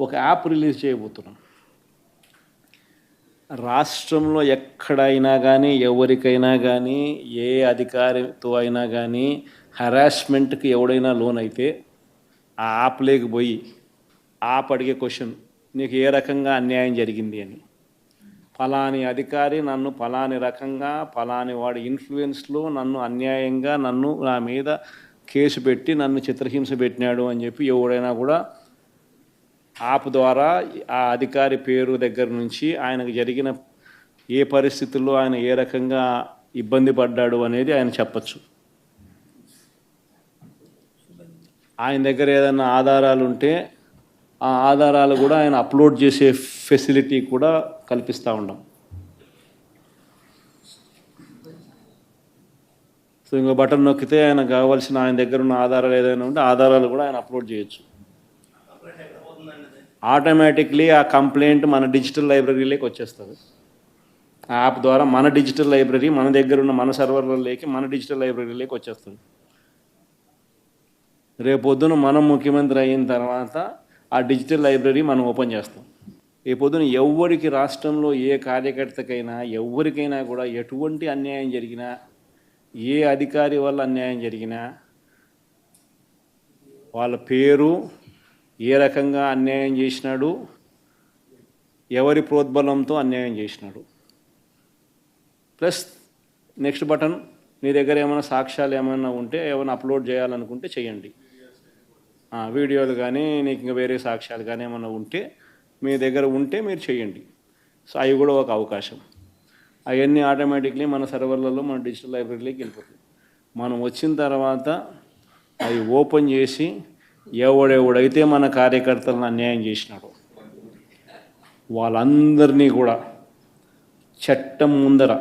ఒక app release చేయబోతున్నాం. రాష్ట్రంలో ఎక్కడైనా కానీ, ఎవరికైనా కానీ, ఏ అధికారితో అయినా కానీ హరాస్మెంట్కి ఎవడైనా లోన్ అయితే ఆ యాప్ లేకపోయి యాప్ అడిగే క్వశ్చన్, నీకు ఏ రకంగా అన్యాయం జరిగింది అని. ఫలాని అధికారి నన్ను ఫలాని రకంగా ఫలాని వాడి ఇన్ఫ్లుయెన్స్లో నన్ను అన్యాయంగా నా మీద కేసు పెట్టి నన్ను చిత్రహింస పెట్టినాడు అని చెప్పి ఎవడైనా కూడా యాప్ ద్వారా ఆ అధికారి పేరు దగ్గర నుంచి ఆయనకు జరిగిన ఏ పరిస్థితుల్లో ఆయన ఏ రకంగా ఇబ్బంది పడ్డాడు అనేది ఆయన చెప్పచ్చు. ఆయన దగ్గర ఏదైనా ఆధారాలు ఉంటే ఆ ఆధారాలు కూడా ఆయన అప్లోడ్ చేసే ఫెసిలిటీ కూడా కల్పిస్తూ ఉన్నాం. సో ఇంకో బటన్ నొక్కితే ఆయన కావాల్సిన ఆయన దగ్గర ఉన్న ఆధారాలు ఏదైనా ఉంటే ఆధారాలు కూడా ఆయన అప్లోడ్ చేయొచ్చు. ఆటోమేటిక్లీ ఆ కంప్లైంట్ మన డిజిటల్ లైబ్రరీలోకి వచ్చేస్తుంది. ఆ యాప్ ద్వారా మన డిజిటల్ లైబ్రరీ మన దగ్గర ఉన్న మన సర్వర్లలోకి మన డిజిటల్ లైబ్రరీలోకి వచ్చేస్తుంది. రేపొద్దున మనం ముఖ్యమంత్రి అయిన తర్వాత ఆ డిజిటల్ లైబ్రరీ మనం ఓపెన్ చేస్తాం. రేపొద్దున ఎవరికి రాష్ట్రంలో ఏ కార్యకర్తకైనా ఎవరికైనా కూడా ఎటువంటి అన్యాయం జరిగినా, ఏ అధికారి వల్ల అన్యాయం జరిగినా వాళ్ళ పేరు, ఏ రకంగా అన్యాయం చేసినాడు, ఎవరి ప్రోద్బలంతో అన్యాయం చేసినాడు, ప్లస్ నెక్స్ట్ బటన్, మీ దగ్గర ఏమైనా సాక్ష్యాలు ఏమైనా ఉంటే ఏమైనా అప్లోడ్ చేయాలనుకుంటే చేయండి. వీడియోలు కానీ నీకు ఇంకా వేరే సాక్ష్యాలు కానీ ఏమైనా ఉంటే మీ దగ్గర ఉంటే మీరు చేయండి. సో అవి కూడా ఒక అవకాశం. అవన్నీ ఆటోమేటిక్లీ మన సర్వర్లలో మన డిజిటల్ లైబ్రరీలోకి వెళ్ళిపోతుంది. మనం వచ్చిన తర్వాత అవి ఓపెన్ చేసి ఎవడెవడైతే మన కార్యకర్తలను అన్యాయం చేసినాడో వాళ్ళందరినీ కూడా చట్టం ముందర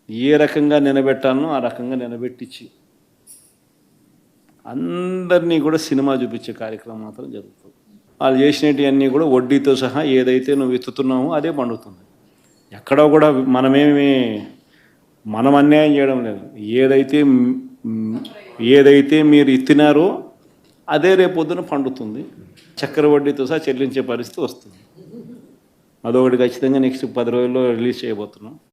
ఏ రకంగా నిలబెట్టాలనో ఆ రకంగా నిలబెట్టించి అందరినీ కూడా సినిమా చూపించే కార్యక్రమం మాత్రం జరుగుతుంది. వాళ్ళు చేసినవన్నీ కూడా వడ్డీతో సహా ఏదైతే నువ్వు ఎత్తుతున్నావో అదే పండుతుంది. ఎక్కడో కూడా మనం అన్యాయం చేయడం లేదు. ఏదైతే మీరు ఎత్తినారో అదే రేపొద్దున పండుతుంది. చక్కెర వడ్డీతో సహా చెల్లించే పరిస్థితి వస్తుంది. అదొకటి ఖచ్చితంగా నెక్స్ట్ 10 రోజుల్లో రిలీజ్ చేయబోతున్నాం.